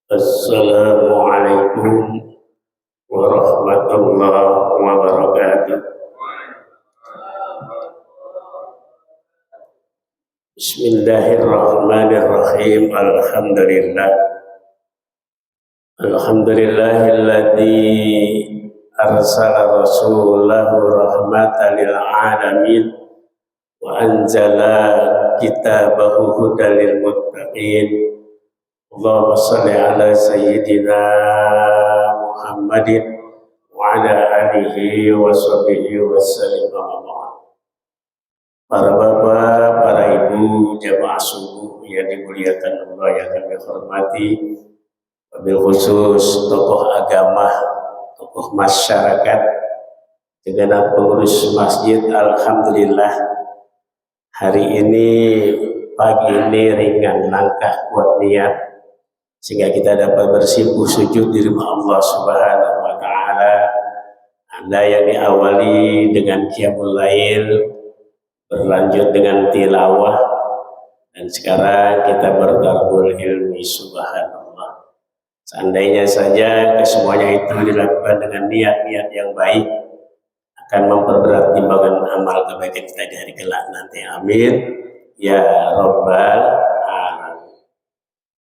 Assalamualaikum warahmatullahi wabarakatuh. Bismillahirrahmanirrahim. Alhamdulillahilladzi arsala rasulahu rahmatan lil alamin wa anzala kitabahu hudan lil muttaqin. Allahumma shalli ala sayyidina Muhammadin wa ala alihi wa sahbihi wa sallim. Para bapak, para ibu, jamaah subuh yang dimuliakan Allah yang kami hormati, wabil khusus tokoh agama, tokoh masyarakat, segenap pengurus masjid. Alhamdulillah hari ini, pagi ini ringan langkah kuat niat sehingga kita dapat bersimpuh sujud di rumah Allah Subhanahu wa taala. Ada yang diawali dengan qiyamul lail, berlanjut dengan tilawah, dan sekarang kita berdarbul ilmi. Subhanallah. Seandainya saja kesemuanya itu dilakukan dengan niat-niat yang baik, akan memperberat timbangan amal kebaikan kita di hari kelak nanti. Amin ya rabbal alamin.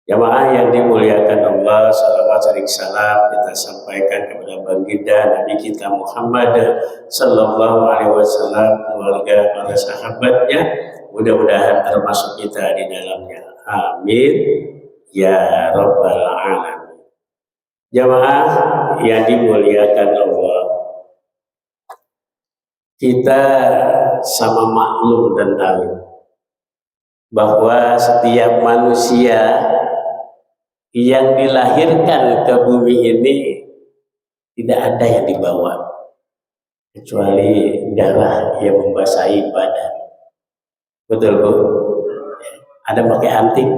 Jamaah yang dimuliakan Allah, salawat sering salam kita sampaikan kepada baginda Nabi kita Muhammad sallallahu alaihi wasallam, keluarga, para sahabatnya, mudah-mudahan termasuk kita di dalamnya. Amin ya rabbal alamin. Jamaah yang dimuliakan Allah, kita sama maklum dan tahu bahwa setiap manusia yang dilahirkan ke bumi ini tidak ada yang dibawa kecuali darah yang membasahi badan. Betul Bu? Ada pakai anting?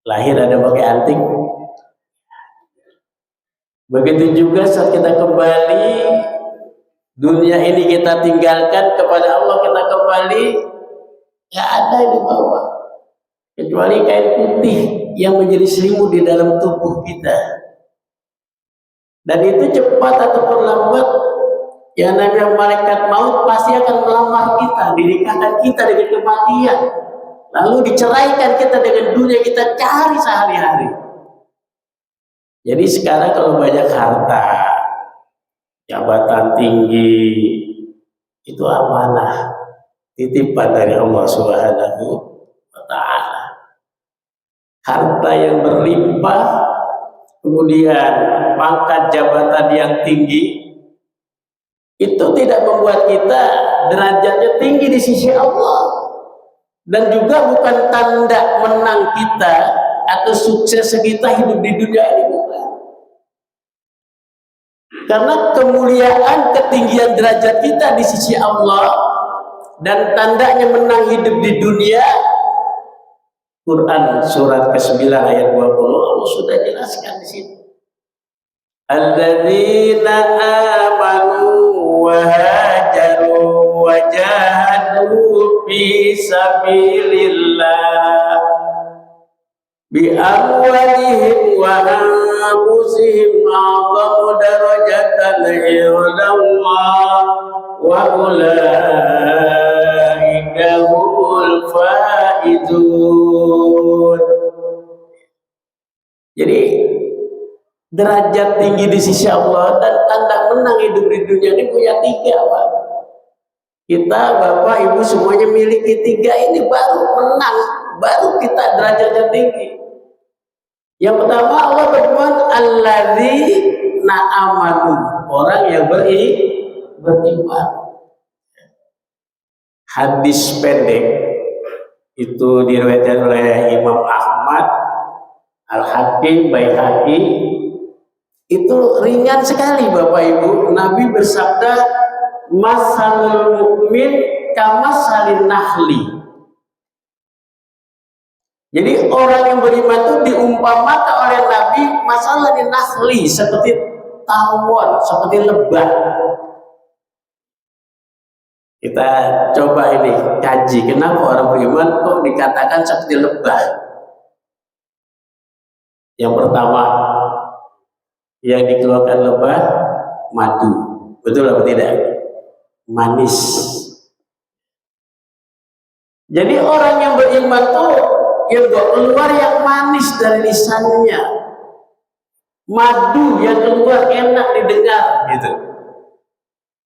Lahir ada pakai anting? Begitu juga saat kita kembali, dunia ini kita tinggalkan, kepada Allah kita kembali, gak ada yang dibawa kecuali kain putih yang menjadi selimut di dalam tubuh kita. Dan itu cepat ataupun lambat, yang namanya malaikat maut pasti akan melamar kita, dinikahkan kita dengan kematian, lalu diceraikan kita dengan dunia kita cari sehari-hari. Jadi sekarang kalau banyak harta, jabatan tinggi, itu amanah, titipan dari Allah Subhanahu wa ta'ala. Harta yang berlimpah, kemudian pangkat jabatan yang tinggi, itu tidak membuat kita derajatnya tinggi di sisi Allah, dan juga bukan tanda menang kita atau sukses kita hidup di dunia ini, bukan. Karena kemuliaan, ketinggian derajat kita di sisi Allah dan tandanya menang hidup di dunia, Quran surat ke-9 ayat 20 Allah sudah jelaskan di situ. Alladzina amanu wa hajaru wa jahadu fi sabilillah bi amwalihim wa anfusihim a'zamu darajatan 'indallah wa ulaika humul faizun. Jadi derajat tinggi di sisi Allah dan tanda menang hidup di dunia ini punya 3, Pak. Kita Bapak Ibu semuanya miliki 3 ini, baru menang, baru kita derajatnya tinggi. Yang pertama Allah berfirman alladzina amanu, orang yang beriman. Hadis pendek itu diriwayatkan oleh Imam Ahmad, Al-Hakim, Baihaqi. Itu ringan sekali Bapak Ibu. Nabi bersabda, masalul mu'min kamasalin nahli. Jadi orang yang beriman itu diumpamakan oleh Nabi masalin nahli, seperti tawon, seperti lebah. Kita coba ini kaji, kenapa orang beriman kok dikatakan seperti lebah? Yang pertama yang dikeluarkan lebah madu, betul atau tidak? Manis. Jadi orang yang beriman tuh yang keluar yang manis dari lisannya, madu yang keluar enak didengar gitu.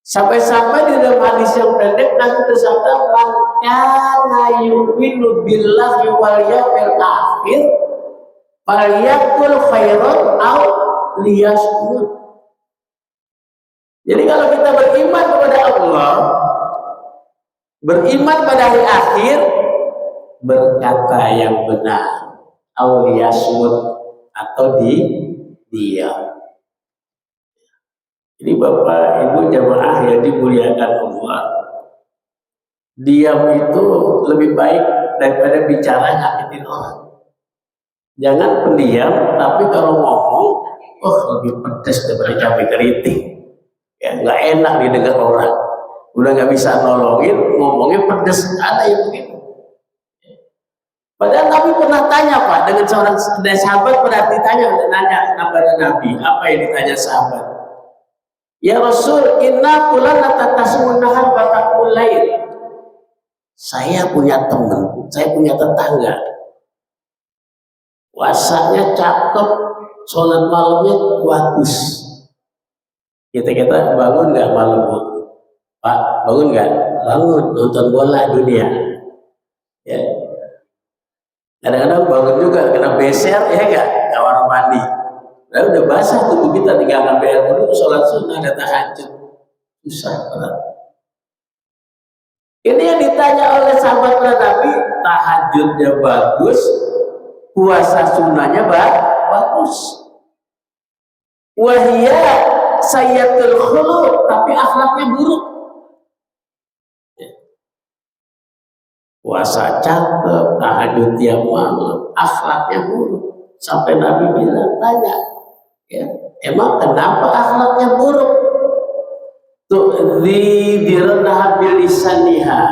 Sampai-sampai di dalam hadis yang pendek nanti tersabda man kana yu'minu billahi wal yawmil akhir falyakul khairan aw liyasmut. Jadi kalau kita beriman kepada Allah, beriman pada hari akhir, berkata yang benar, aw liyasmut, atau diam. Jadi Bapak Ibu jamaah yang dimuliakan Allah, diam itu lebih baik daripada bicara nyakitin orang. Jangan pendiam, tapi kalau ngomong, lebih pedas daripada cabai keriting. Ya, nggak enak didengar orang. Udah nggak bisa nolongin, ngomongnya pedas, ada yang begitu. Padahal Nabi pernah tanya Pak, dengan seorang sahabat pernah ditanya, nanya kepada Nabi, apa yang ditanya sahabat? Ya Rasul, inna kulana tatasumun nahar batakul lail. Saya punya teman, saya punya tetangga. Puasanya cakep, sholat malamnya bagus. Kita bangun nggak malam, Bu? Pak, bangun nggak? Bangun, nonton bola dunia. Ya. Kadang-kadang bangun juga kena beser, ya nggak? Kamar mandi. Nah, udah basah tubuh kita, tinggal ngambil air dulu, sholat sunnah, ada tahajud. Susah banget. Ini yang ditanya oleh sahabat Nabi, tahajudnya bagus, puasa sunnahnya bagus. Wahia sayyatul khuluq, tapi akhlaknya buruk. Puasa cakep, tahajud tiap malam, akhlaknya buruk. Sampai Nabi bilang, tanya, ya, emang kenapa akhlaknya buruk? Direndah bilisaniha.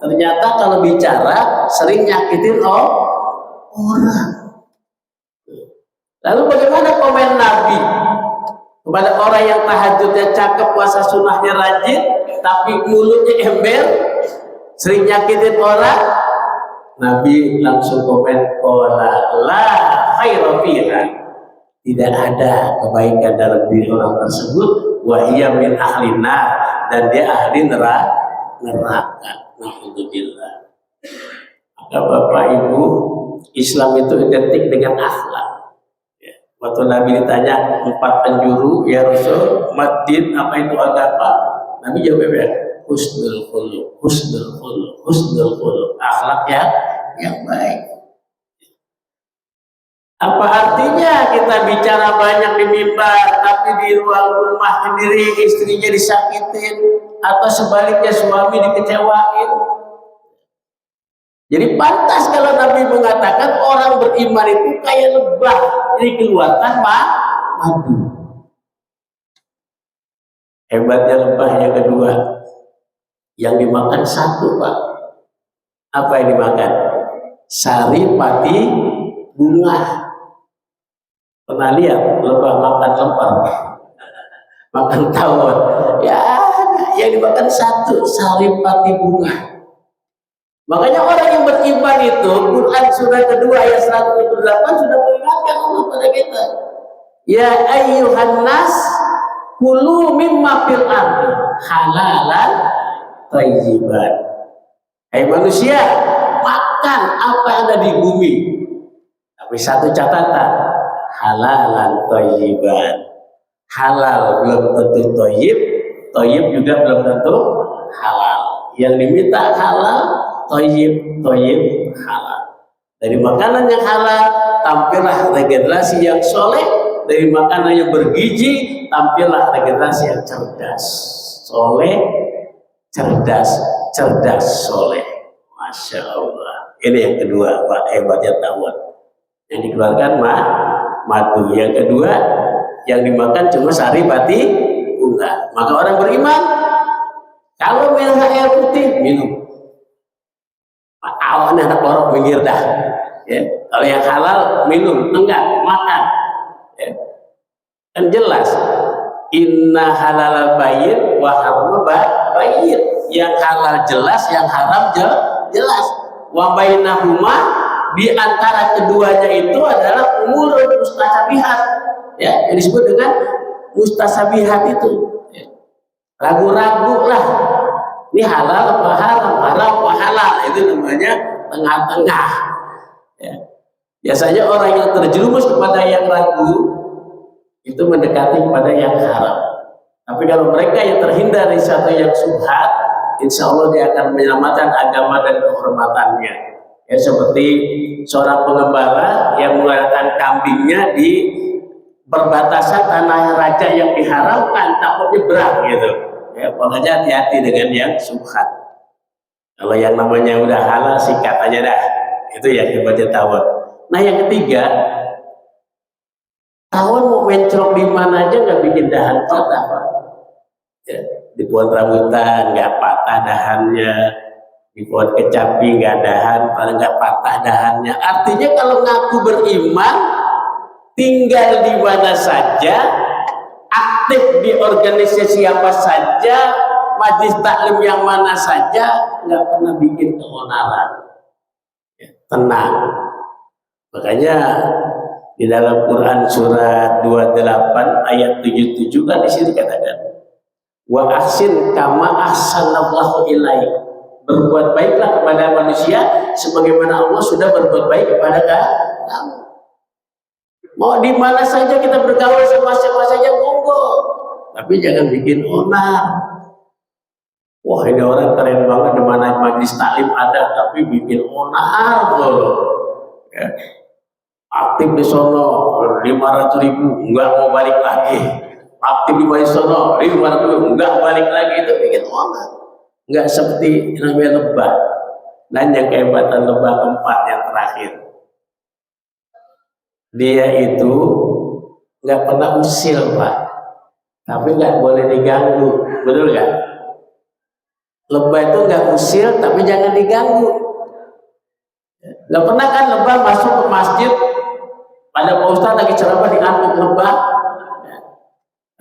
Ternyata kalau bicara sering nyakitin orang. Lalu bagaimana komen Nabi kepada orang yang tahajudnya cakep, puasa sunnahnya rajin, tapi mulutnya ember, sering nyakitin orang? Nabi langsung komen, la khaira fiha, tidak ada kebaikan dalam diri orang tersebut, wa hiya min ahli nar, dan dia ahli neraka. Alhamdulillah. Maka Bapak Ibu, Islam itu identik dengan akhlak. Ya. Waktu Nabi ditanya 4 penjuru, ya Rasul, madin apa itu agama? Nabi jawab, husnul khuluq, husnul khuluq, husnul khuluq, akhlak yang baik. Apa artinya kita bicara banyak di mimbar, tapi di ruang rumah sendiri istrinya disakitin, atau sebaliknya suami dikecewain? Jadi pantas kalau Nabi mengatakan orang beriman itu kayak lebah, dikeluarkan madu. Hebatnya lebah yang kedua, yang dimakan satu, Pak. Apa yang dimakan? Sari pati bunga. Pernah lihat lebah makan lemper, makan tawon? Ya, yang dimakan satu, sari pati bunga. Makanya orang yang beriman itu, Quran surah kedua ayat 128 sudah mengingatkan Allah pada kita. Ya ayyuhan nas, kulu mimma fil ardi halalan thayyiban. Hai manusia, makan apa yang ada di bumi. Tapi satu catatan, halalan thayyiban. Halal belum tentu thayyib, thayyib juga belum tentu halal. Yang diminta halal, thayyib halal. Dari makanan yang halal tampillah regenerasi yang soleh, dari makanan yang bergizi tampillah regenerasi yang cerdas. Soleh, cerdas, soleh. Masya Allah. Ini yang kedua, Pak, hebatnya tawon. Yang dikeluarkan madu. Yang kedua, yang dimakan cuma sari pati bunga. Maka orang beriman, kalau minum air putih, minum. Awan anak orang minggir dah. Ya. Kalau yang halal minum, enggak makan. Ya. Kan jelas. Inna halal bayyin wa haram bayyin. Yang halal jelas, yang haram jelas. Wa bainahuma, di antara keduanya itu adalah umurul mustasabihat. Ya, yang disebut dengan mustasabihat itu. Ya. Ragu-ragu lah. Ini halal apa haram, haram apa halal, itu namanya tengah-tengah. Ya. Biasanya orang yang terjerumus kepada yang ragu itu mendekati kepada yang haram. Tapi kalau mereka yang terhindar dari satu yang subhat, insya Allah dia akan menyelamatkan agama dan kehormatannya. Ya, seperti seorang pengembala yang menggunakan kambingnya di perbatasan tanah raja yang diharamkan, takut nyebrang gitu. Ya, pokoknya hati-hati dengan yang subhat. Kalau yang namanya udah halal sikat aja dah. Itu yang dibaca tawon. Nah yang ketiga, tawon mau mencrok di mana aja nggak bikin dahan patah, Pak. Ya, di pohon rambutan nggak patah dahannya, di pohon kecapi nggak dahan, paling nggak patah dahannya. Artinya kalau ngaku beriman, tinggal di mana saja, aktif di organisasi apa saja, majlis taklim yang mana saja, nggak pernah bikin keonaran. Ya, tenang. Makanya di dalam Quran surat 28 ayat 77 kan di sini katakan, wa ahsin kama ahsanallahu ilaik. Berbuat baiklah kepada manusia sebagaimana Allah sudah berbuat baik kepada kamu. Mau di mana saja kita bergaul sama siapa saja monggo, tapi jangan bikin onar. Wah ini orang keren banget, di mana majlis taklim ada tapi bikin onar loh. Ya. Aktif di sono 500.000 enggak mau balik lagi. Aktif di majlis sono 500.000 enggak balik lagi, itu bikin onar. Enggak seperti namanya lebah. Dan yang kehebatan lebah keempat yang terakhir, dia itu nggak pernah usil, Pak, tapi nggak boleh diganggu, betul nggak? Lebah itu nggak usil, tapi jangan diganggu. Nggak pernah kan lebah masuk ke masjid, pada Pak Ustadz lagi ceramah diangkut lebah,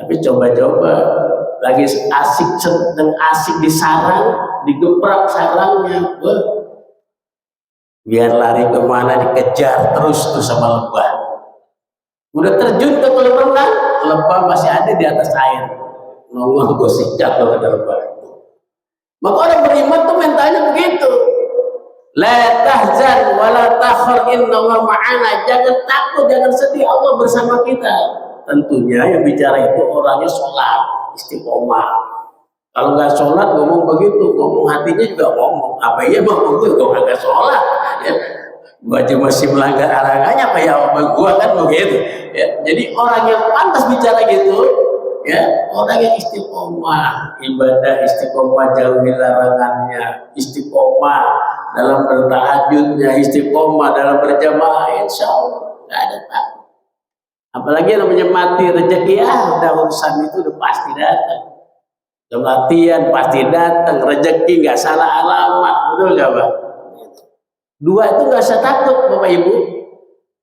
tapi coba-coba lagi asik sedang asik di sarang, digeprak sarangnya, biar lari kemana dikejar terus tuh sama lebah. Udah terjun ke kolam renang, lebah masih ada di atas air. Nongol gue sikat loh kata lebah. Maka orang beriman tuh mentalnya begitu. La tahzan wa la takhur innallaha ma'ana. Jangan takut, jangan sedih, Allah bersama kita. Tentunya yang bicara itu orangnya sholat, istiqomah. Kalau nggak sholat ngomong begitu, ngomong hatinya juga ngomong. Apa iya mau gue kalau nggak sholat? Ya. Gua cuma masih melanggar arangannya apa ya gua kan begitu ya. Jadi orang yang pantas bicara gitu ya, orang yang istiqomah ibadah, istiqomah jauhi larangannya, istiqomah dalam bertahajudnya, istiqomah dalam berjamaah, insya Allah nggak ada takut. Apalagi namanya mati rezeki, udah urusan itu udah pasti datang. Kematian pasti datang, rezeki nggak salah alamat, betul nggak, Pak? Dua itu nggak usah takut, Bapak Ibu.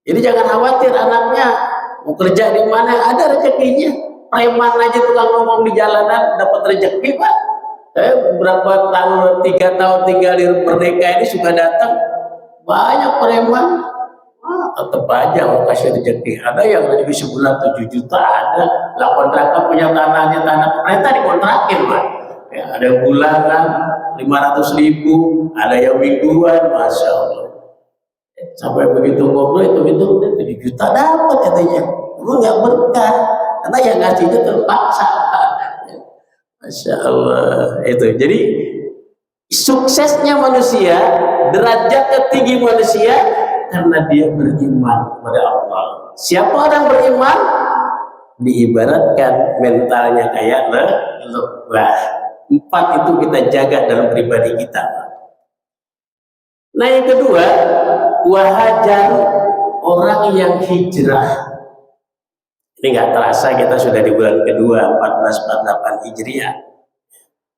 Jadi jangan khawatir anaknya mau kerja di mana, ada rezekinya. Preman aja tukang ngomong di jalanan dapat rezeki, Pak. Berapa tahun, 3 tahun tinggal di Merdeka ini suka datang banyak preman. Tetap aja orang kasih rezeki. Ada yang rezeki sebulan 7 juta, ada. Lah kontrakan punya tanahnya, tanah pemerintah dikontrakin, Pak. Ya, ada bulanan 500.000, ada yang mingguan, masya Allah. Sampai begitu ngobrol itu 7 juta dapat katanya. Emang nggak berkah, karena yang ngasihnya terpaksa. Masya Allah itu. Jadi suksesnya manusia, derajat tertinggi manusia karena dia beriman kepada Allah. Siapa orang beriman? Diibaratkan mentalnya kayak lebah. 4 itu kita jaga dalam pribadi kita. Nah yang kedua, wahajar, orang yang hijrah. Ini nggak terasa kita sudah di bulan kedua 1448 Hijriah.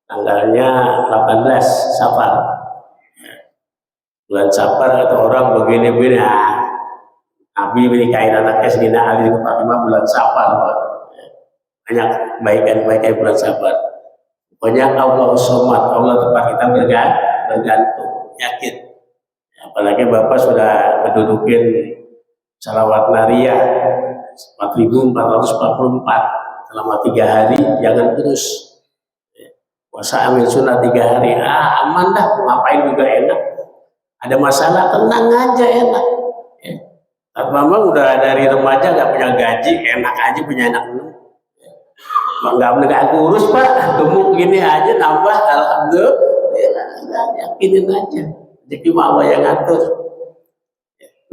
Tanggalnya 18 Safar. Bulan Safar kata orang begini-begini, Nabi menikahin anaknya Sayyidina Ali dengan Fatimah bulan Safar, Pak. Banyak kebaikan bulan Safar. Pokoknya Allah somad, Allah tempat kita bergantung, yakin. Apalagi Bapak sudah mendudukin salawat nariyah 4.444 selama 3 hari, jangan terus. Puasa ambil sunnah 3 hari, aman dah, ngapain juga enak. Ada masalah tenang aja, enak. Memang udah dari remaja nggak punya gaji, enak aja punya anak. Nggak kurus Pak, gemuk gini aja nambah, alhamdulillah, yakinin aja. Jadi Allah yang ngatur.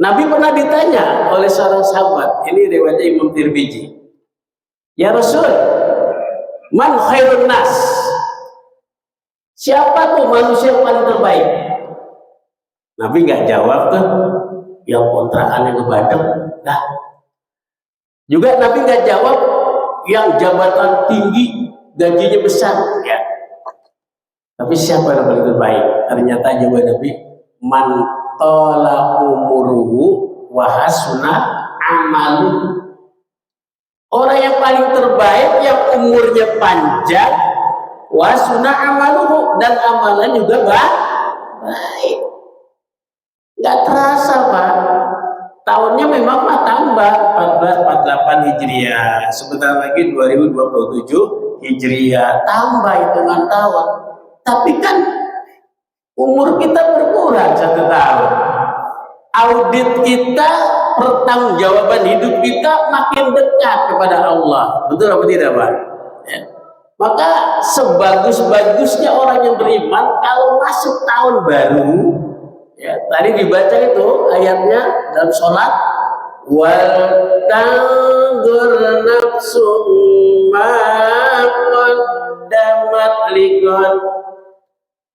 Nabi pernah ditanya oleh seorang sahabat, ini riwayatnya Imam Tirmizi. Ya Rasul, man khairun nas? Siapa tuh manusia yang paling terbaik? Nabi nggak jawab tuh, yang kontrakannya ngebadeng. Nah, juga Nabi nggak jawab yang jabatan tinggi, gajinya besar, ya. Tapi siapa yang paling terbaik? Ternyata jawaban Nabi, man tola umuruhu wa hasuna amaluhu. Orang yang paling terbaik yang umurnya panjang, wa hasuna amaluhu, dan amalan juga baik. Nggak terasa Pak, tahunnya memang tambah 1448 Hijriah, sebentar lagi 2027 Hijriah, tambah hitungan tahun. Tapi kan umur kita berkurang 1 tahun. Audit kita, pertanggungjawaban hidup kita makin dekat kepada Allah. Betul apa tidak Pak? Ya. Maka sebagus-bagusnya orang yang beriman kalau masuk tahun baru, ya, tadi dibaca itu ayatnya dalam sholat, wal tanzur nafsum ma qaddamat liqad.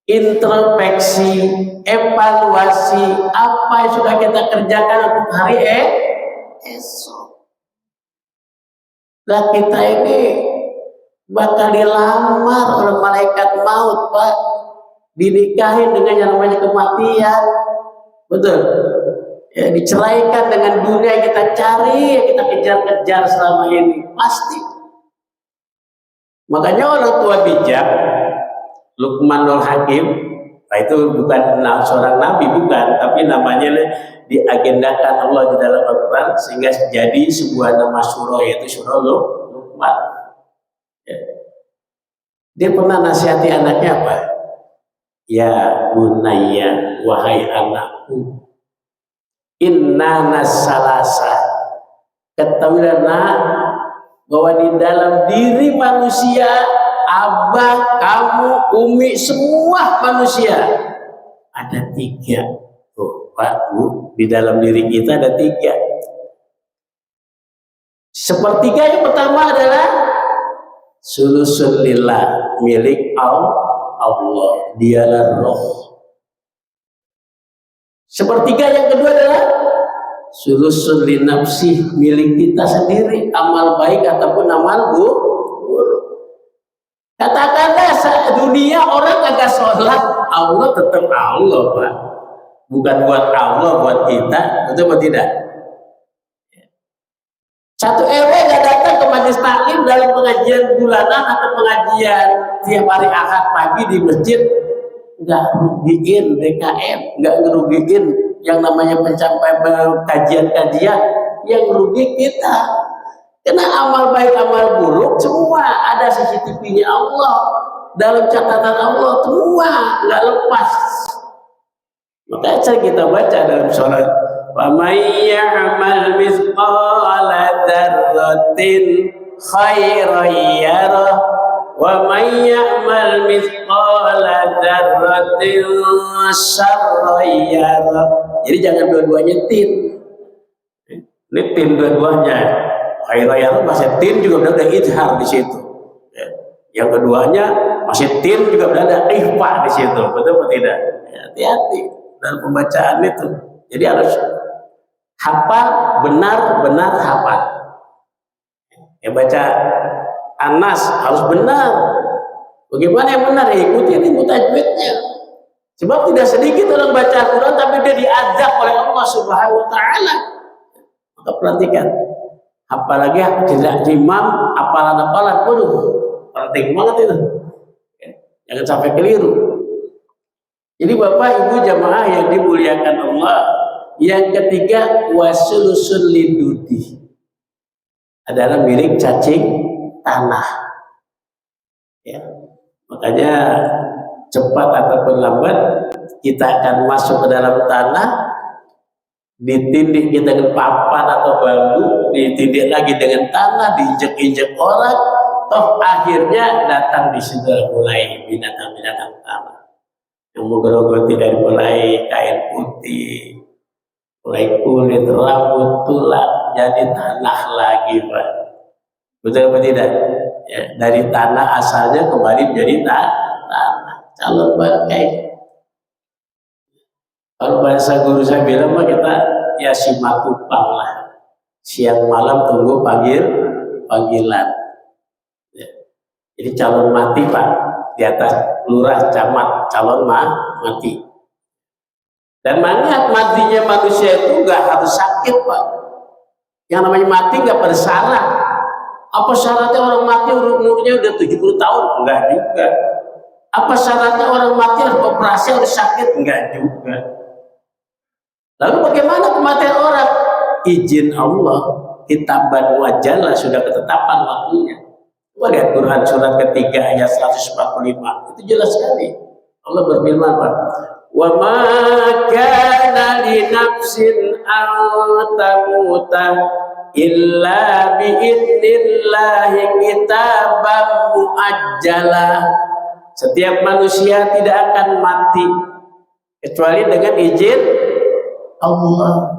Introspeksi, evaluasi apa yang sudah kita kerjakan untuk hari esok. Nah kita ini bakal dilamar oleh malaikat maut Pak, dinikahin dengan yang namanya kematian, betul? Ya, diceraikan dengan dunia yang kita cari, yang kita kejar-kejar selama ini, pasti. Makanya orang tua bijak, Luqmanul Hakim, nah itu bukan seorang nabi, bukan, tapi namanya diagendakan Allah di dalam Al-Quran sehingga jadi sebuah nama surah, yaitu surah Luqman. Ya. Dia pernah nasihati anaknya apa? Ya bunayya, wahai anakku, inna nasalasa, ketahuilah bahwa di dalam diri manusia, abah, kamu, umi, semua manusia ada 3. Tuh Pak Bu, di dalam diri kita ada 3. Sepertiga yang pertama adalah sulusul lillah, milik Allah, dialah roh. Sepertiga yang kedua adalah sulusul linafsi, milik kita sendiri, amal baik ataupun amal buruk. Katakanlah dunia orang kagak sholat, Allah tetap Allah Pak. Bukan buat Allah, buat kita, betul atau tidak? Satu RW gak datang ke majelis taklim dalam pengajian bulanan atau pengajian tiap hari Ahad pagi di masjid, nggak rugiin DKM, nggak ngerugiin yang namanya pencapaian kajian-kajian, yang rugi kita. Karena amal baik, amal buruk semua ada CCTV-nya Allah, dalam catatan Allah, semua nggak lepas. Makanya cara kita baca dalam sholat, wa may ya'mal mithqala dzarratin khairan yarah wa may ya'mal mithqala dzarratin syarran yarah. Jadi jangan dua-duanya tin. Ini tin dua-duanya. Khairan masih tin juga udah idhar di situ. Yang keduanya masih tin juga udah ada ikhfa di situ. Betul atau tidak? Hati-hati dalam pembacaan itu. Jadi harus hafal, benar-benar hafal. Ya baca Anas harus benar. Bagaimana yang benar? Ya ikuti ilmu tajwidnya. Sebab tidak sedikit orang baca Al-Quran tapi dia diajak oleh Allah Subhanahu wa Ta'ala. Perhatikan, apalagi tidak imam apalan-apalan, waduh, penting banget itu. Jangan sampai keliru. Jadi Bapak Ibu jamaah yang dimuliakan Allah, yang ketiga wasulusul lidudi adalah milik cacing tanah. Ya. Makanya cepat ataupun lambat kita akan masuk ke dalam tanah, ditindik kita dengan papan atau bambu, ditindik lagi dengan tanah, diinjek-injek orang, toh akhirnya datang di situ mulai binatang-binatang tanah yang menggerogoti dari mulai kain putih, mulai kulit, rambut, tulang, jadi tanah lagi, Pak. Betul apa tidak? Ya, dari tanah asalnya kembali menjadi tanah. Calon bangkai. Kalau bahasa guru saya bilang mah kita ya simak kupang lah. Siang malam tunggu panggilan. Ya. Jadi calon mati, Pak, di atas lurah camat calon mati. Dan mangat matinya manusia itu nggak harus sakit, Pak. Yang namanya mati nggak bersalah. Apa syaratnya orang mati umurnya udah 70 tahun? Enggak juga. Apa syaratnya orang mati harus operasi, harus sakit? Enggak juga. Lalu bagaimana kematian orang? Izin Allah, kitaban wajalla, sudah ketetapan waktunya. Coba lihat Quran surat ketiga ayat 145. Itu jelas sekali. Allah berfirman, Pak, wa ma kana li nafsin an tamuta illa biidnillahi kitaban muajjalah. Setiap manusia tidak akan mati kecuali dengan izin Allah.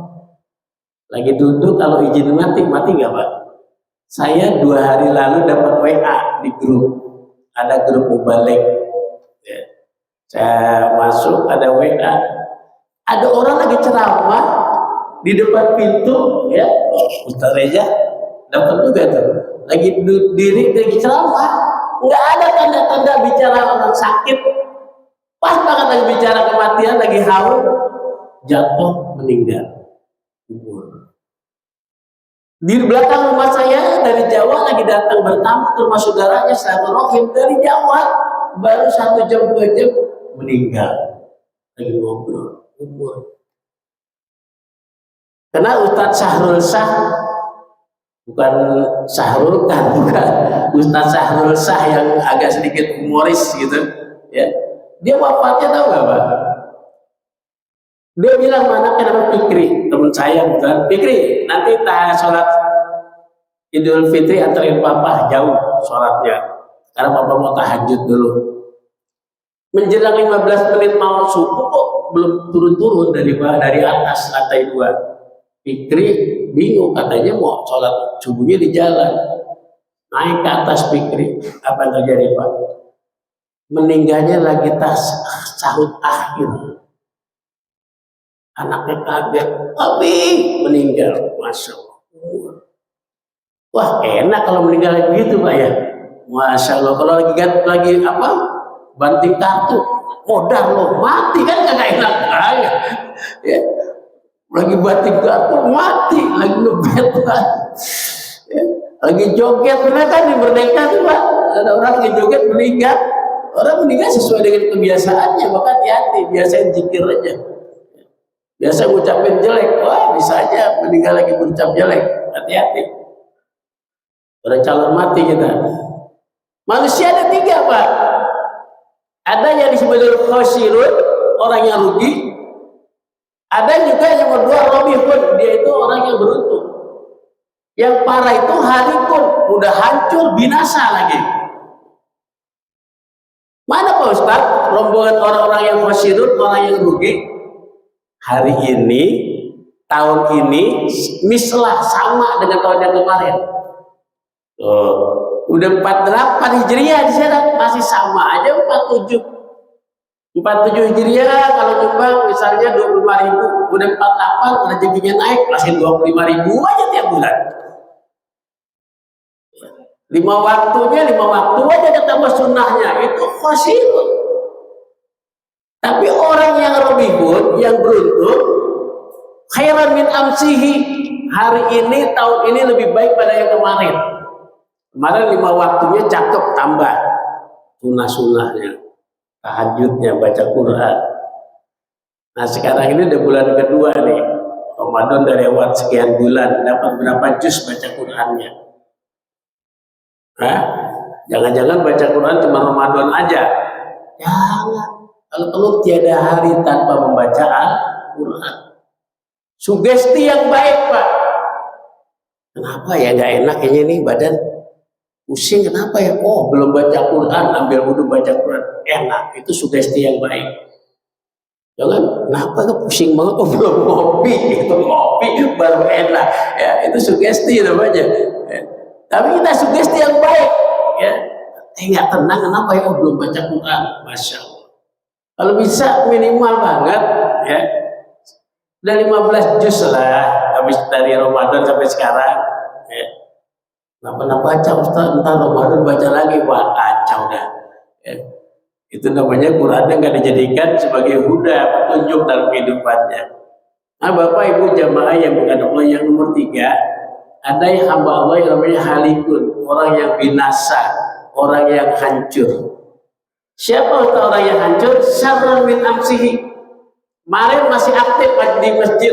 Lagi duduk, kalau izin mati nggak, Pak? Saya 2 hari lalu dapat WA di grup, ada grup mubalik. Ya. Saya masuk, ada WA, ada orang lagi ceramah di depan pintu, ya, Ustaz Reza dapat juga tuh, lagi diri lagi ceramah, nggak ada tanda-tanda bicara orang sakit, pas banget lagi bicara kematian, lagi haus, jatuh meninggal, kubur. Di belakang rumah saya dari Jawa lagi datang bertamu ke rumah saudaranya silaturahim dari Jawa, baru 1 jam 2 jam meninggal, lagi ngobrol, kubur. Karena Ustadz Syahrul Shah, bukan Syahrul kan, bukan Ustadz Syahrul Shah yang agak sedikit humoris gitu, ya. Dia wafatnya tahu nggak, Pak? Dia bilang, anaknya namanya Fikri, teman saya bukan Fikri, nanti sholat Idul Fitri anterin papa jauh sholatnya, karena papa mau tahajud dulu. Menjelang 15 menit mau subuh kok belum turun-turun dari atas lantai 2. Fikri bingung, katanya mau sholat subuhnya di jalan, naik ke atas. Fikri, apa yang terjadi, Pak? Meninggalnya lagi sahut akhir. Anaknya kaget, tapi meninggal, Masya Allah. Wah, enak kalau meninggal begitu, Pak, ya. Masya Allah. Kalau lagi apa, banting kartu, modal loh, mati kan nggak enak banget, ya. Lagi banting kartu mati, lagi ngebet, Pak, ya. Lagi joget, benar kan di Merdeka tuh, Pak, ada orang lagi joget meninggal. Orang meninggal sesuai dengan kebiasaannya, maka hati-hati, biasain zikir aja. Biasa ngucapin jelek, wah bisa aja meninggal lagi berucap jelek, hati-hati. Orang calon mati kita. Manusia ada 3, Pak. Ada yang disebut khosirun, orang yang rugi. Ada juga yang kedua robihun, dia itu orang yang beruntung. Yang parah itu halikun, udah hancur, binasa lagi. Mana Pak Ustaz rombongan orang-orang yang khosirun, orang yang rugi? Hari ini, tahun ini mislah sama dengan tahun yang kemarin. Udah 48 Hijriah di sana masih sama aja 47. 47 Hijriah kalau nyumbang misalnya 25.000, udah 48 rezekinya naik masih 25.000 aja tiap bulan. 5 waktu aja ketambah sunnahnya, itu khosirun. Tapi orang yang robihun, yang beruntung, khairan min amsihi, hari ini, tahun ini lebih baik pada yang kemarin. Kemarin 5 waktunya cakep, tambah sunnah-sunnahnya, tahajudnya, baca Quran. Nah sekarang ini udah bulan kedua nih, Ramadan udah lewat sekian bulan, dapat berapa juz baca Qurannya? Hah? Jangan-jangan baca Quran cuma Ramadan aja? Jangan. Kalau tiada hari tanpa membaca Al-Quran. Sugesti yang baik, Pak. Kenapa ya nggak enak kayaknya nih badan? Pusing kenapa ya? Oh belum baca Quran, ambil wudhu baca Quran. Enak, itu sugesti yang baik. Jangan, kenapa kok pusing banget? Oh belum ngopi, itu ngopi baru enak. Ya itu sugesti namanya. Ya. Tapi kita sugesti yang baik. Ya, nggak tenang kenapa ya? Oh belum baca Quran, masya Allah. Kalau bisa minimal banget, ya. Udah 15 juz lah, habis dari Ramadan sampai sekarang. Ya. Nggak pernah baca Ustaz, entar Ramadan baca lagi, wah kacau dah. Ya. Itu namanya Qurannya nggak dijadikan sebagai huda, petunjuk dalam kehidupannya. Nah Bapak Ibu jamaah yang bukan Allah, yang nomor 3, ada yang hamba Allah yang namanya halikun, orang yang binasa, orang yang hancur. Siapa orang yang hancur? Syarrun min amsihi. Kemarin masih aktif di masjid,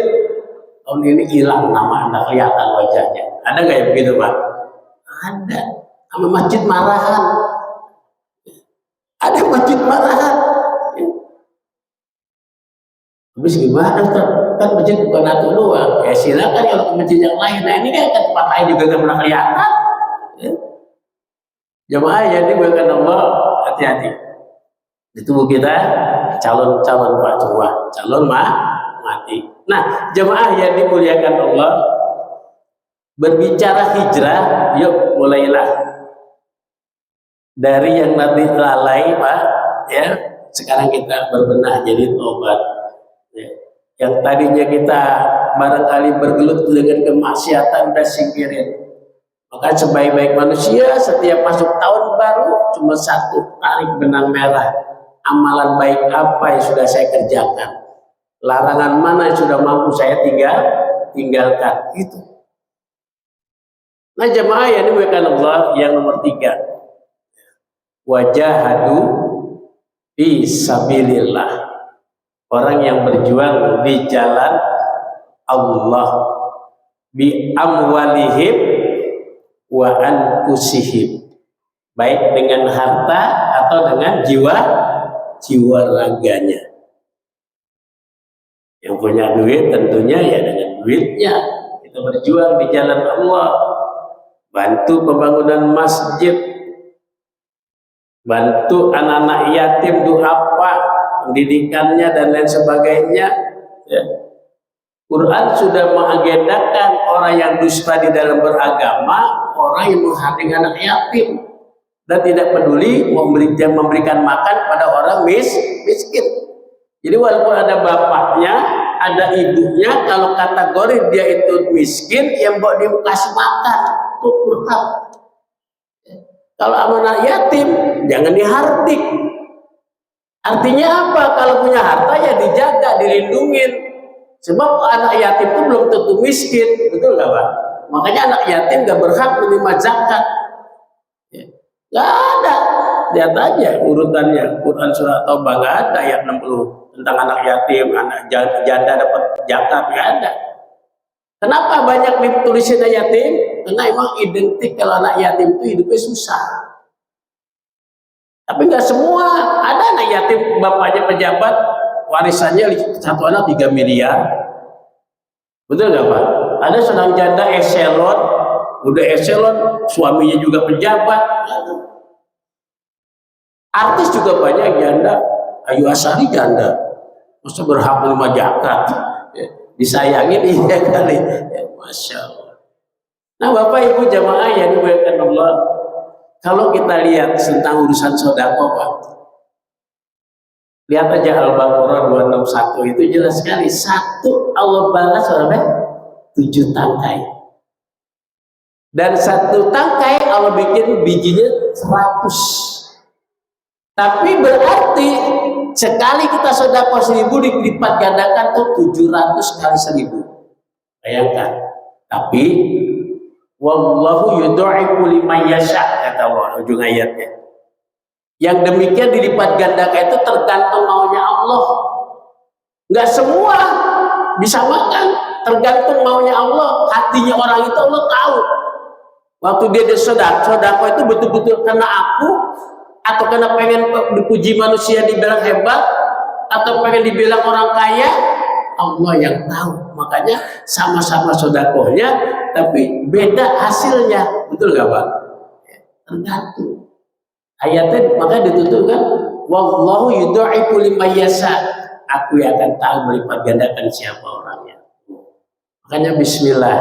tahun ini hilang nama, anda kelihatan wajahnya. Ada nggak yang begitu Pak? Ada. Sama masjid marahan. Ada masjid marahan. Habis gimana Ustaz? Kan masjid bukan satu doang. Ya silakan kalau ke masjid yang lain. Nah ini kan ke tempat lain juga nggak pernah kelihatan. Ya. Jemaah yang dimuliakan Allah, hati-hati. Di tubuh kita calon-calon Pak semua, calon mati. Nah, jemaah yang dimuliakan Allah, berbicara hijrah, yuk mulailah dari yang nanti lalai Pak, ya. Sekarang kita berbenah jadi tobat. Ya. Yang tadinya kita barangkali bergelut dengan kemaksiatan udah singkirin. Maka sebaik-baik manusia setiap masuk tahun baru cuma satu, tarik benang merah. Amalan baik apa yang sudah saya kerjakan, larangan mana yang sudah mampu saya tinggalkan, itu. Nah jemaah yang dimuliakan Allah, yang nomor 3, wajahadu fi sabilillah, orang yang berjuang di jalan Allah, bi amwalihim wa anfusihim, baik dengan harta atau dengan jiwa raganya. Yang punya duit tentunya ya dengan duitnya kita berjuang di jalan Allah, bantu pembangunan masjid, bantu anak-anak yatim duafa, pendidikannya dan lain sebagainya. Ya. Quran sudah mengagendakan orang yang dusta di dalam beragama, orang yang menghadirkan anak yatim dan tidak peduli memberikan makan pada orang miskin. Jadi walaupun ada bapaknya, ada ibunya, kalau kategori dia itu miskin, yang mau dikasih makan itu berhak. Kalau amanah yatim, jangan dihardik. Artinya apa? Kalau punya harta ya dijaga, dilindungin. Sebab anak yatim itu belum tentu miskin, betul nggak Pak? Makanya anak yatim nggak berhak menerima zakat. Nggak ada, lihat aja urutannya. Quran surah Taubah nggak ada ayat 60 tentang anak yatim, anak janda dapat zakat, nggak ada. Kenapa banyak ditulisin yatim? Karena emang identik kalau anak yatim itu hidupnya susah. Tapi nggak semua. Ada anak yatim bapaknya pejabat, warisannya satu anak 3 miliar, betul nggak Pak? Ada seorang janda eselon, udah eselon, suaminya juga pejabat. Artis juga banyak janda. Ayu Asari janda, masa berhak menerima zakat? Ya, disayangin iya kali. Ya, Masya Allah. Nah Bapak Ibu jamaah yang dimuliakan Allah, kalau kita lihat tentang urusan sedekah Pak, lihat aja Al-Baqarah 261 itu jelas sekali. Satu Allah balas oleh 7 tangkai. Dan 1 tangkai Allah bikin bijinya 100. Tapi berarti sekali kita sedekah 1000 dilipat gandakan tuh 700 kali 1000. Bayangkan. Tapi wallahu yudha'ifu liman yasha, kata Allah ujung ayatnya. Yang demikian dilipat gandakan itu tergantung maunya Allah. Enggak semua bisa makan, tergantung maunya Allah. Hatinya orang itu Allah tahu. Waktu dia sedekah itu betul-betul karena aku, atau karena pengen dipuji manusia dibilang hebat, atau pengen dibilang orang kaya, Allah yang tahu. Makanya sama-sama sedekahnya tapi beda hasilnya. Betul gak Pak? Tergantung. Ayatnya makanya ditutup kan, wallahu yudha'ifu liman yasha. Aku yang akan tahu melipat gandakan siapa orangnya. Makanya bismillah.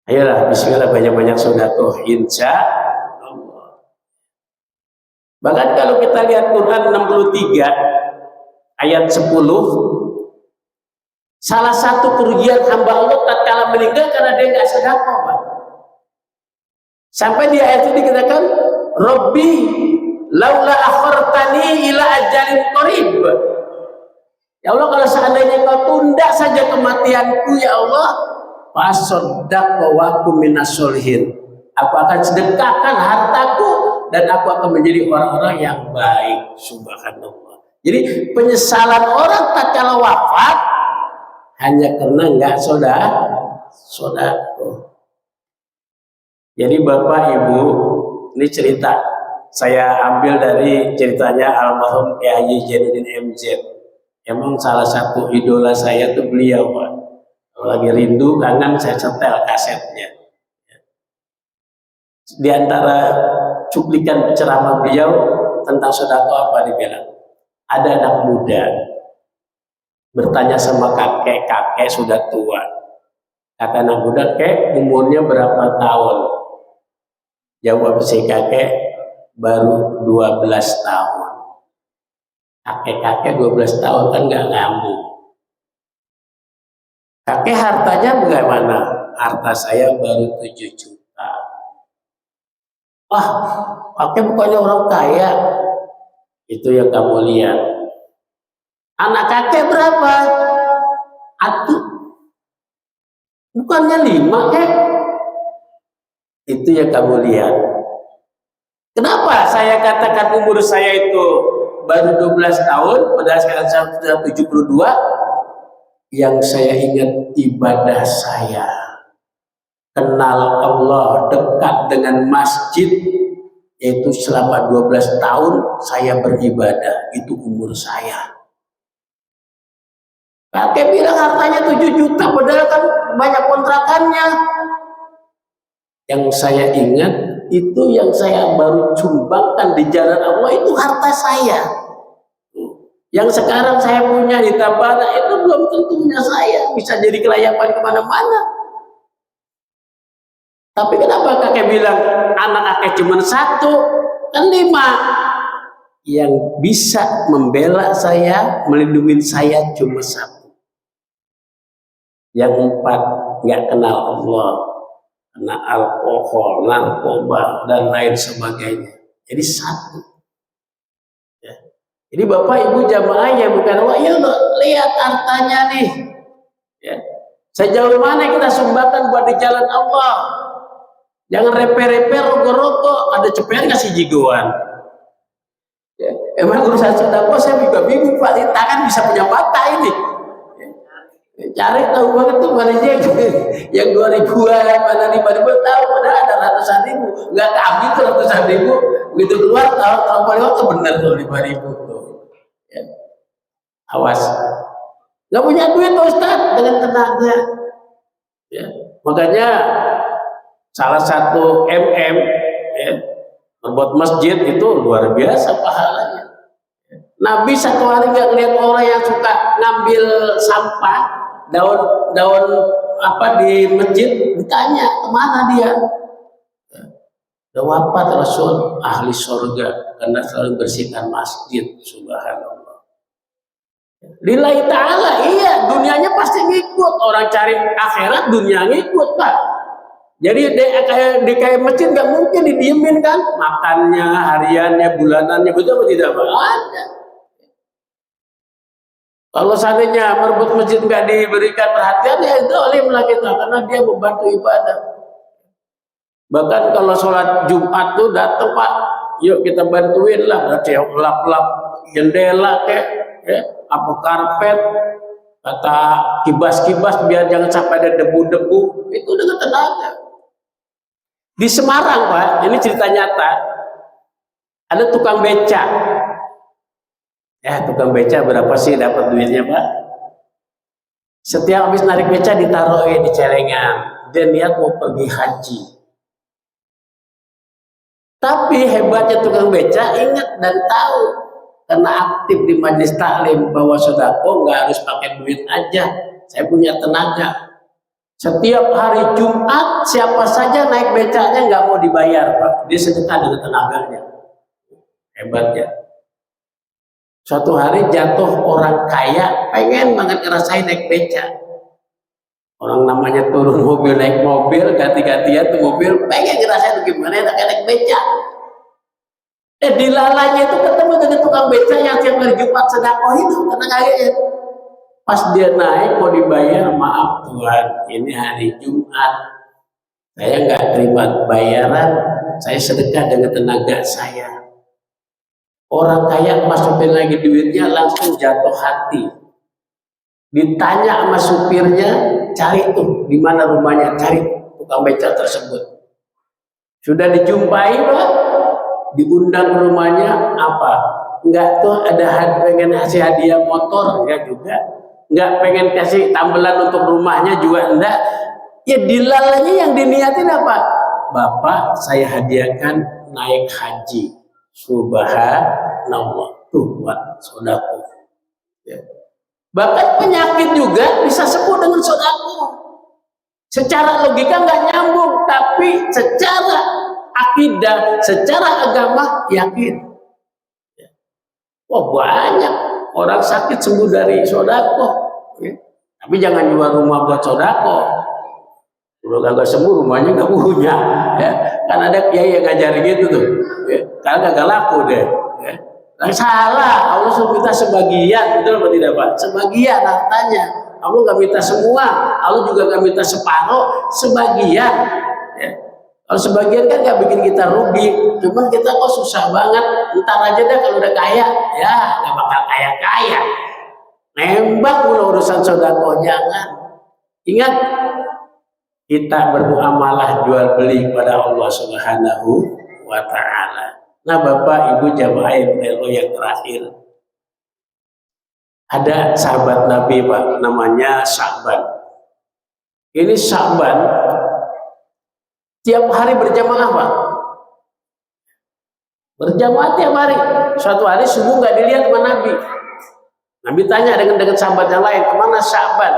Ayolah bismillah, banyak-banyak sedekah insya Allah. Bahkan kalau kita lihat Quran 63 ayat 10, salah satu kerugian hamba Allah tatkala meninggal karena dia nggak sedekah, Pak. Sampai di ayat ini dikatakan, Rabbi laula akhartani ila ajalin qarib. Ya Allah, kalau seandainya kau tunda saja kematianku ya Allah, fasaddaq wa akum minas sholihin. Aku akan sedekahkan hartaku dan aku akan menjadi orang-orang yang baik. Subhanallah. Jadi penyesalan orang tatkala wafat hanya karena enggak sedekah. Jadi Bapak Ibu, ini cerita saya ambil dari ceritanya almarhum Kiai Haji Jainuddin MZ. Emang salah satu idola saya tuh beliau, Pak. Kalau lagi rindu, kangen, saya setel kasetnya. Di antara cuplikan ceramah beliau tentang sedekah apa dibilang? Ada anak muda bertanya sama kakek sudah tua. Kata anak muda, "Kek, umurnya berapa tahun?" Jawab si kakek, "Baru 12 tahun." Kakek 12 tahun kan nggak ngambung. Kakek hartanya bagaimana? Harta saya baru 7 juta. Wah, kakek bukannya orang kaya. Itu yang kamu lihat. Anak kakek berapa? Atu. Bukannya 5, Kek. Itu yang kamu lihat. Kenapa saya katakan umur saya itu baru 12 tahun, padahal sekarang saya sudah 72? Yang saya ingat ibadah saya. Kenal Allah, dekat dengan masjid, yaitu selama 12 tahun saya beribadah. Itu umur saya. Kakek bilang hartanya 7 juta, padahal kan banyak kontrakannya. Yang saya ingat, itu yang saya baru sumbangkan di jalan Allah, itu harta saya. Yang sekarang saya punya di Tabana, itu belum tentunya saya bisa jadi kelayakan kemana-mana. Tapi kenapa kakek bilang anak kakek cuma 1, kan 5? Yang bisa membela saya, melindungi saya cuma 1. Yang 4 nggak kenal Allah, kena alkohol, narkoba dan lain sebagainya. Jadi 1. Ya. Jadi Bapak Ibu jamaah yang bukan Allah, ya lihat hartanya nih. Ya. Sejauh mana kita sumbangkan buat di jalan Allah. Jangan reper-reper, rokok-rokok, ada cepetan ngasih jigoan. Ya. Emang urusan sedekah saya juga bingung, Pak. Di tangan bisa punya mata ini. Cari tahu banget tuh mana aja yang 2000-an, mana 5.000 tahu, padahal ada ratusan ribu. Nggak kami tuh ratusan ribu, begitu keluar tahun lewat tuh benar tuh 5.000 tuh. Ya. Awas, nggak punya duit Ustaz dengan tenaga. Ya. Makanya salah satu ya, membuat masjid itu luar biasa pahalanya. Nabi satu hari nggak ngeliat orang yang suka ngambil sampah, daun apa di masjid, ditanya kemana dia. Udah wafat Rasul, ahli surga karena selalu bersihkan masjid. Subhanallah. Lillahi ta'ala, iya, dunianya pasti ngikut. Orang cari akhirat, dunia ngikut, Pak. Jadi kayak masjid nggak mungkin didiemin kan, makannya, hariannya, bulanannya, betul atau tidak, Pak? Ada. Kalau seandainya merebut masjid nggak diberikan perhatian, ya itu zalimlah kita, karena dia membantu ibadah. Bahkan kalau sholat Jumat tuh datang Pak, yuk kita bantuin lah, berarti lap-lap jendela kayak ya, apa karpet, kata kibas-kibas biar jangan sampai ada debu-debu, itu dengan tenaga. Di Semarang Pak, ini cerita nyata, ada tukang beca. Tukang beca berapa sih dapat duitnya Pak? Setiap habis narik beca ditaruh di celengan, dia niat mau pergi haji. Tapi hebatnya tukang beca ingat dan tahu, karena aktif di majelis taklim bahwa sodako nggak harus pakai duit aja, saya punya tenaga. Setiap hari Jumat siapa saja naik becanya nggak mau dibayar Pak, dia sedekah dengan tenaganya. Hebatnya. Suatu hari jatuh orang kaya, pengen banget ngerasain naik beca. Orang namanya turun mobil, naik mobil, ganti-gantian tuh mobil, pengen ngerasain gimana naik beca. Dilalanya itu ketemu dengan tukang beca yang tiap hari Jumat sedekah itu, karena kayaknya. Pas dia naik mau dibayar, maaf Tuhan, ini hari Jumat, saya nggak terima bayaran, saya sedekah dengan tenaga saya. Orang kaya masukin lagi duitnya, langsung jatuh hati. Ditanya sama supirnya, cari tuh di mana rumahnya, cari tukang beca tersebut. Sudah dijumpai Pak, diundang ke rumahnya, apa? Enggak tuh ada pengen kasih hadiah motor, ya juga. Enggak pengen kasih tambelan untuk rumahnya juga enggak. Ya dilalanya yang diniatin apa? Bapak saya hadiahkan naik haji. Subhanallah, tuh buat sodako. Ya. Bahkan penyakit juga bisa sembuh dengan sodako. Secara logika nggak nyambung, tapi secara akidah, secara agama yakin. Ya. Wah banyak orang sakit sembuh dari sodako. Ya. Tapi jangan jual rumah buat sodako. Kalau kagak sembuh rumahnya nggak punya. Ya. Kan ada kiai yang ngajarin gitu tuh. Ya. Karena kagak laku deh. Ya. Nah, salah, Allah suruh minta sebagian, betul atau tidak Pak? Sebagian hartanya, Allah nggak minta semua, Allah juga nggak minta separuh, sebagian. Ya. Kalau sebagian kan nggak bikin kita rugi, cuman kita kok susah banget, ntar aja deh kalau udah kaya, ya nggak bakal kaya-kaya. Nembak mulu urusan sodako, jangan. Ingat, kita bermuamalah jual beli pada Allah Subhanahu wa Ta'ala. Nah Bapak Ibu jamaah yang terakhir, ada sahabat Nabi Pak, namanya Sya'ban. Ini Sya'ban tiap hari berjamaah Pak, berjamaah tiap hari. Suatu hari subuh nggak dilihat sama Nabi. Nabi tanya dengan sahabat yang lain, kemana Sya'ban?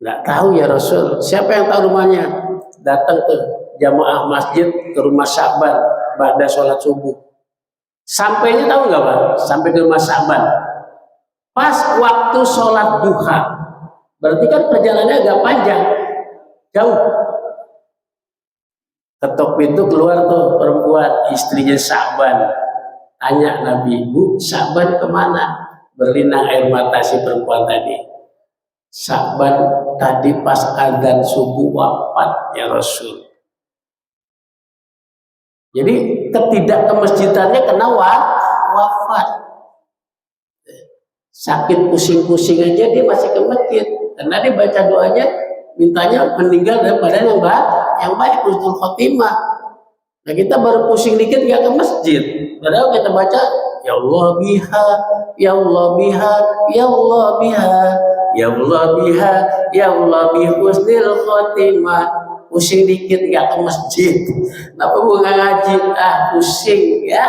Nggak tahu ya Rasul. Siapa yang tahu rumahnya? Datang ke jamaah masjid ke rumah Sya'ban pada sholat subuh. Sampainya tahu nggak Pak? Sampai ke rumah Sya'ban pas waktu sholat duha. Berarti kan perjalanannya agak panjang, jauh. Ketok pintu, keluar tuh perempuan, istrinya Sya'ban. Tanya Nabi, Bu, Sya'ban kemana? Berlinang air mata si perempuan tadi. Sya'ban tadi pas adzan subuh wafat ya Rasul. Jadi ketidak ke masjidannya kena wafat. Sakit pusing-pusing aja dia masih ke masjid. Karena dia baca doanya, mintanya meninggal dalam badan yang baik, husnul khotimah. Nah kita baru pusing dikit nggak ke masjid. Padahal kita baca, ya Allah biha, ya Allah biha, ya Allah biha, ya Allah biha, ya Allah bihusnil khotimah. Pusing dikit nggak ke masjid, kenapa gua nggak ngaji? Pusing ya.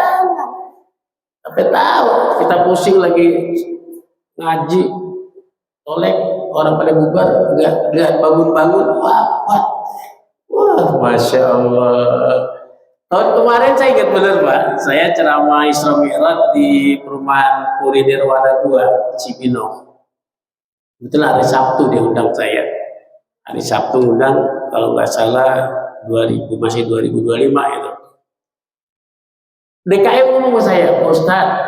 Tapi tahu kita pusing lagi ngaji, oleh orang pada bubar, nggak bangun-bangun, wafat. Wah, masya Allah. Tahun kemarin saya ingat benar Pak, saya ceramah Isra Mi'raj di perumahan Puri Nirwana 2 Cibinong. Betul hari Sabtu dia undang saya. Hari Sabtu undang, kalau nggak salah 2025 itu. DKM ngomong ke saya, Pak Ustadz,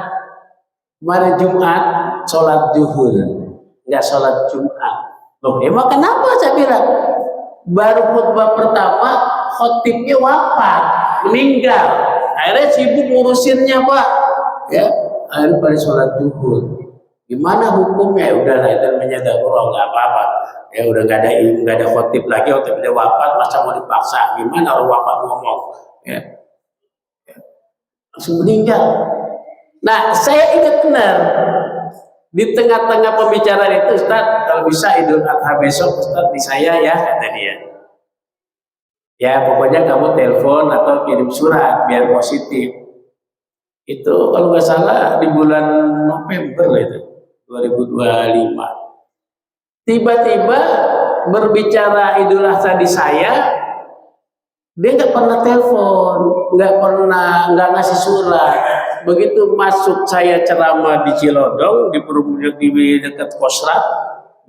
kemarin Jumat sholat zuhur, nggak sholat Jumat. Loh, emang kenapa? Saya bilang baru khutbah pertama khotibnya wafat, meninggal. Akhirnya sibuk ngurusinnya Pak. Ya, akhirnya pada sholat zuhur. Gimana hukumnya? Ya udahlah, itu namanya darurat, nggak apa-apa. Ya udah nggak ada khotib lagi, khotibnya wafat, masa mau dipaksa? Gimana orang wafat ngomong? Ya, langsung meninggal. Nah, saya ingat benar di tengah-tengah pembicaraan itu, Ustaz, kalau bisa Idul Adha besok, Ustaz, di saya ya, kata dia. Ya, pokoknya kamu telepon atau kirim surat biar positif. Itu kalau nggak salah di bulan November lah itu, 2025. Tiba-tiba berbicara Idul Adha di saya, dia nggak pernah telepon, nggak ngasih surat. Begitu masuk saya ceramah di Cilodong, di dekat Kosrat,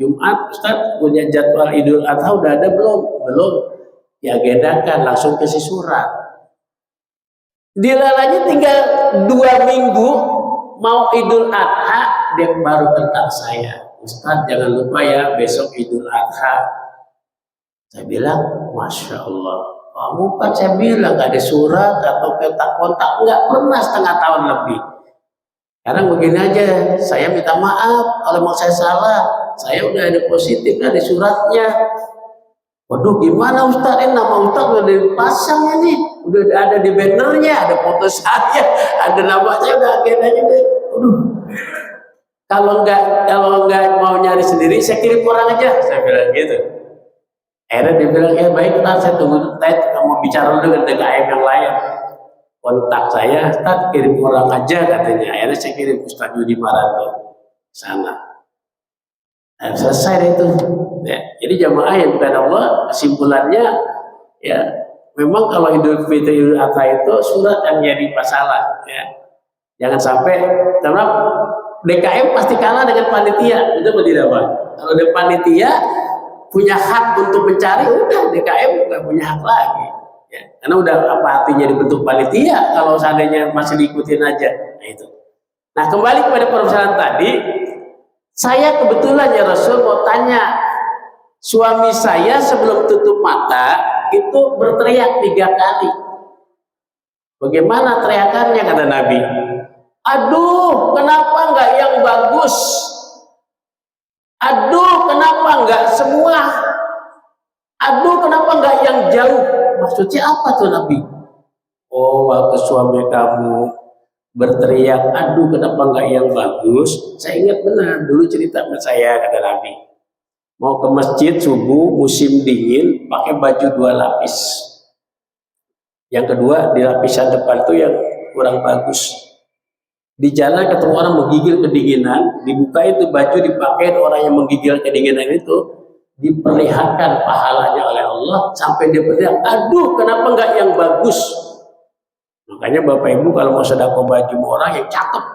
Jumat, Ustaz punya jadwal Idul Adha udah ada belum? Belum. Diagendakan, langsung kasih surat. Dilalanya tinggal 2 minggu mau Idul Adha, dia baru tentang saya. Ustaz jangan lupa ya besok Idul Adha. Saya bilang, Masya Allah, kamu kan saya bilang gak ada surat atau kontak-kontak, nggak pernah setengah tahun lebih. Sekarang begini aja, saya minta maaf kalau mau saya salah, saya udah ada positif dari suratnya. Waduh, gimana Ustaz? Nama Ustaz udah dipasang ini, udah ada di bannernya, ada foto saya, ada namanya, udah agendanya deh. Waduh, kalau nggak mau nyari sendiri, saya kirim orang aja, saya bilang gitu. Akhirnya dia bilang, ya baik, saya tunggu, saya mau bicara dulu dengan DKM yang lain. Kontak saya, Ustaz kirim orang aja katanya. Akhirnya saya kirim Ustaz Yudi Marando sana. Dan selesai itu. Ya, jadi jamaah yang bukan Allah, kesimpulannya ya memang kalau Idul Fitri Idul Adha itu surat yang jadi masalah. Ya. Jangan sampai karena DKM pasti kalah dengan panitia, itu tidak Pak? Kalau ada panitia punya hak untuk mencari, udah DKM nggak punya hak lagi. Ya, karena udah apa artinya dibentuk panitia kalau seandainya masih diikutin aja. Nah itu. Nah kembali kepada permasalahan tadi, saya kebetulan ya Rasul mau tanya, suami saya sebelum tutup mata itu berteriak 3 kali. Bagaimana teriakannya kata Nabi? Aduh, kenapa nggak yang bagus? Aduh, kenapa nggak semua? Aduh, kenapa nggak yang jauh? Maksudnya apa tuh Nabi? Oh, waktu suami kamu berteriak, aduh kenapa nggak yang bagus? Saya ingat benar, dulu cerita sama saya, kata Nabi. Mau ke masjid subuh, musim dingin, pakai baju 2 lapis. Yang kedua, di lapisan depan itu yang kurang bagus. Di jalan ketemu orang menggigil kedinginan, dibuka itu baju dipakai orang yang menggigil kedinginan itu, diperlihatkan pahalanya oleh Allah sampai dia berteriak, aduh kenapa nggak yang bagus? Makanya Bapak Ibu kalau mau sedekah baju orang yang cakep,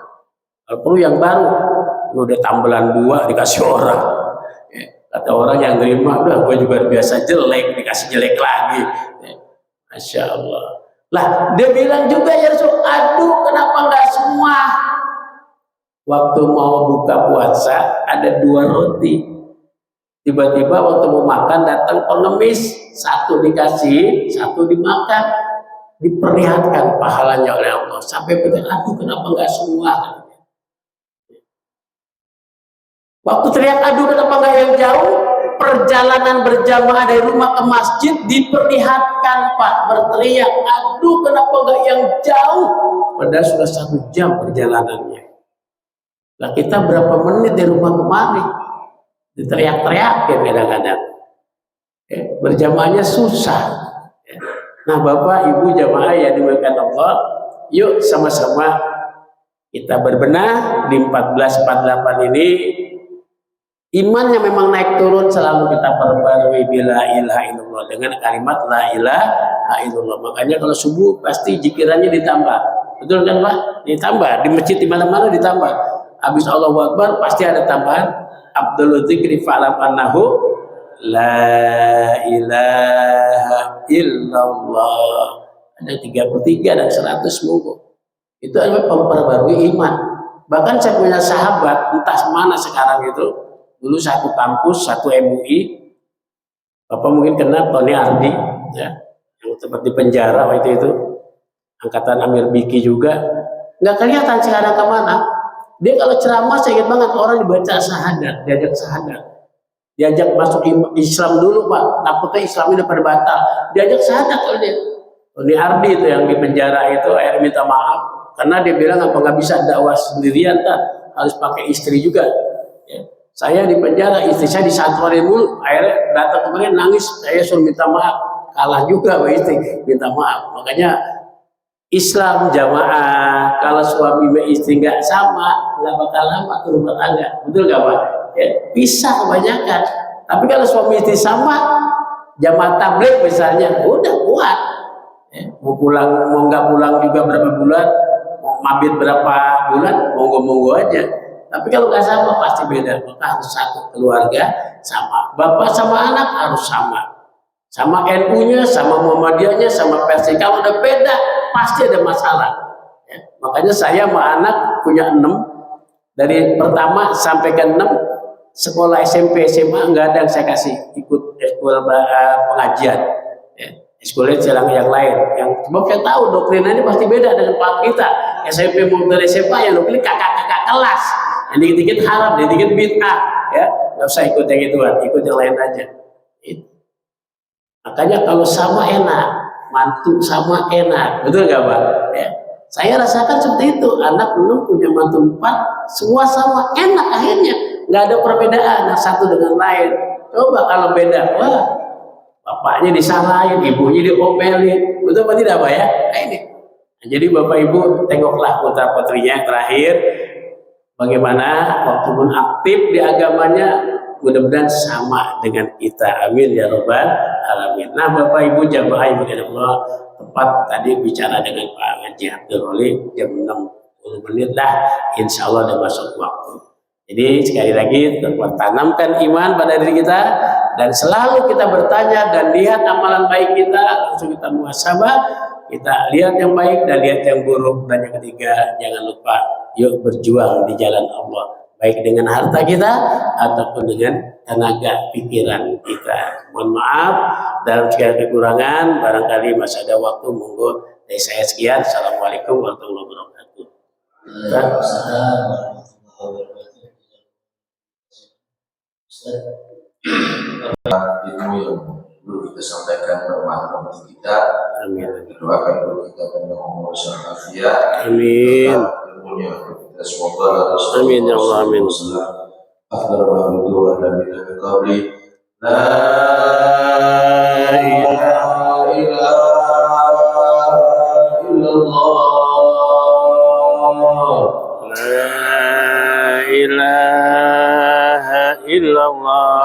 kalau perlu yang baru, udah tambelan 2 dikasih orang. Kata orang yang terima, udah gue juga biasa jelek, dikasih jelek lagi. Masya Allah. Lah dia bilang juga ya Rasul, aduh kenapa nggak semua? Waktu mau buka puasa ada 2 roti. Tiba-tiba waktu mau makan datang pengemis, 1 dikasih, 1 dimakan. Diperlihatkan pahalanya oleh Allah. Sampai berkata, aduh kenapa nggak semua? Waktu teriak aduh kenapa nggak yang jauh? Perjalanan berjamaah dari rumah ke masjid diperlihatkan Pak berteriak, aduh kenapa nggak yang jauh? Padahal sudah 1 jam perjalanannya. Nah kita berapa menit dari rumah kemari? Diteriak-teriakin kadang-kadang. Berjamaahnya susah. Nah Bapak Ibu jamaah yang dimuliakan Allah, yuk sama-sama kita berbenah di 1448 ini. Iman yang memang naik turun selalu kita perbarui bila ilaha illallah dengan kalimat la ilaha illallah. Makanya kalau subuh pasti jikirannya ditambah. Betul kan Pak? Ditambah di masjid di mana-mana ditambah. Habis Allahu Akbar pasti ada tambahan Abdul Dzikri fa'lam annahu la ilaha illallah. Ada 33 dan 100 munggu. Itu adalah memperbarui iman. Bahkan saya punya sahabat entah mana sekarang itu, dulu satu kampus, satu MUI. Bapak mungkin kenal Tony Ardi, ya, yang sempat di penjara waktu itu, angkatan Amir Biki juga. Nggak kelihatan sekarang kemana. Dia kalau ceramah saya ingat banget orang dibaca syahadat, diajak masuk Islam dulu Pak, takutnya Islam ini pada batal, diajak syahadat kalau dia. Tony Ardi itu yang di penjara itu akhirnya minta maaf karena dia bilang apa nggak bisa dakwah sendirian, harus pakai istri juga. Ya. Saya di penjara, istri saya disantorin dulu, akhirnya datang kemarin nangis, saya suruh minta maaf, kalah juga sama istri, minta maaf. Makanya Islam jamaah, kalau suami sama istri nggak sama, nggak bakal lama tuh rumah tangga, betul nggak Pak? Ya, bisa kebanyakan. Tapi kalau suami istri sama, jamaah tabligh misalnya, udah kuat. Ya, mau pulang, mau nggak pulang juga berapa bulan, mau mabit berapa bulan, monggo-monggo aja. Tapi kalau nggak sama pasti beda. Maka harus satu keluarga sama, bapak sama anak harus sama NU-nya, sama Muhammadiyahnya, sama Persi. Kalau udah beda pasti ada masalah. Ya, makanya saya sama anak punya 6, dari pertama sampai ke 6 sekolah SMP SMA nggak ada yang saya kasih ikut sekolah pengajian. Ya, sekolah yang lain. Yang sebab saya tahu doktrinnya ini pasti beda dengan pak kita. SMP mau dari SMA yang doktrin kakak-kakak kelas. Yang dikit-dikit haram, dikit-dikit bid'ah, ya nggak usah ikut yang ituan, ikut yang lain aja. Makanya kalau sama enak, mantu sama enak, betul nggak Pak? Ya. Saya rasakan seperti itu, anak belum punya mantu 4, semua sama enak akhirnya, nggak ada perbedaan yang satu dengan lain. Coba kalau beda, wah bapaknya disalahin, ibunya diomelin, betul apa tidak Pak ya? Nah, ini. Nah, jadi Bapak Ibu tengoklah putra putrinya terakhir. Bagaimana waktu pun aktif di agamanya, mudah-mudahan sama dengan kita. Amin ya robbal alamin. Nah Bapak Ibu jamaah ibu Allah, tepat tadi bicara dengan Pak Haji Abdul Wali jam 60 menit lah, insya Allah udah masuk waktu. Jadi sekali lagi tanamkan iman pada diri kita dan selalu kita bertanya dan lihat amalan baik kita, langsung kita muhasabah, kita lihat yang baik dan lihat yang buruk. Dan yang ketiga, jangan lupa yuk berjuang di jalan Allah, baik dengan harta kita ataupun dengan tenaga pikiran kita. Mohon maaf dalam segala kekurangan, barangkali masih ada waktu, monggo dari saya sekian. Assalamualaikum warahmatullahi wabarakatuh. Ilmu yang perlu kita sampaikan bermanfaat bagi kita. Amin. Doakan untuk kita panjang umur dan afiat. Amin. Ilmunya kita semoga harus. Amin ya Allah. Amin. Afdal wa hudu wa nabi nabi qabli. La ilaha illallah. La ilaha illallah.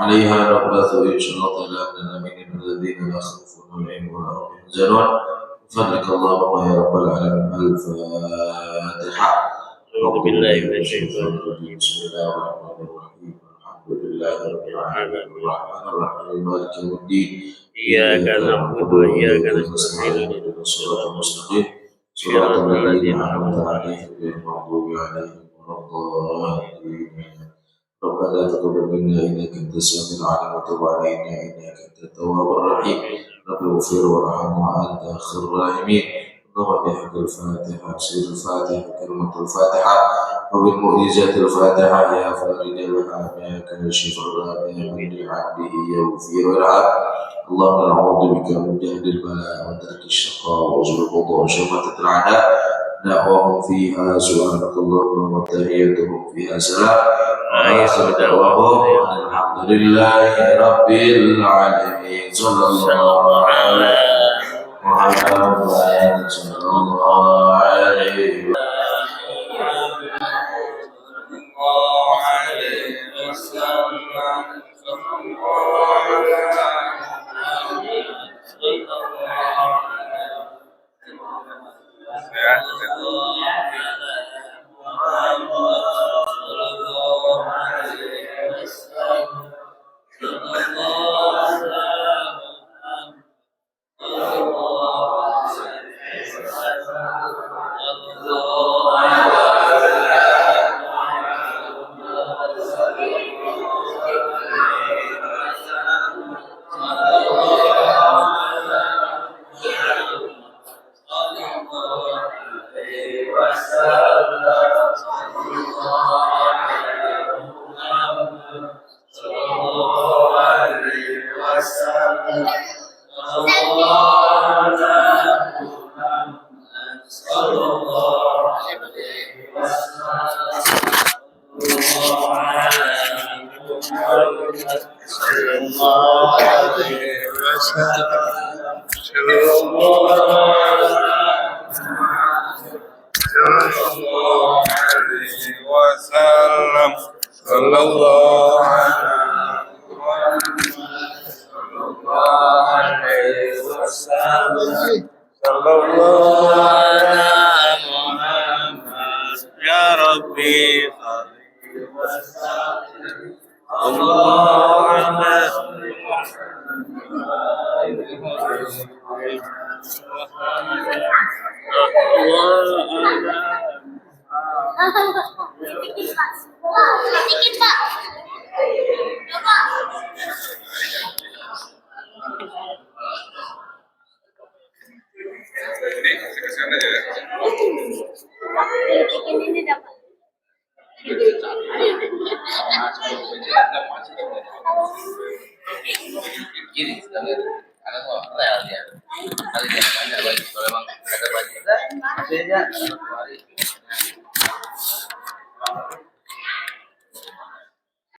عليها نقبة إن شاء الله تعالى من الذين لا خوف عليهم ولا هم يحزنون بفضلك اللهم يا رب العالمين. الفاتحة. أعوذ بالله من الشيطان الرجيم. بسم الله الرحمن الرحيم. الحمد لله رب العالمين الرحمن الرحيم مالك يوم الدين. إياك نعبد وإياك نستعين اهدنا الصراط المستقيم صراط الذين أنعمت عليهم غير المغضوب عليهم ولا الضالين. ربنا تقبل منا انك انت السميع العليم وتب علينا انك انت التواب الرحيم. رب اغفر وارحم وانت خير الراحمين. اللهم بحق الفاتحه سير الفاتحه كلمه الفاتحه وبالمعجزات الفاتحه يا فارج الهم يا كاشف الغم يا من عبده يغفر ويرحم. اللهم نعوذ بك من جهل البلاء وترك الشقاء وزر القضاء وشماتة الاعداء. دعواهم فيها سبحانك اللهم وتحيتهم فيها سلام. وآخر دعواهم الحمد لله رب العالمين. صلى الله على Muhammad sallallahu alaihi Sedikit, Pak. Coba. Ini dapat. Kiri, karena mau rel dia. Kali dia banyak baju, kalau emang ada baju, masih aja.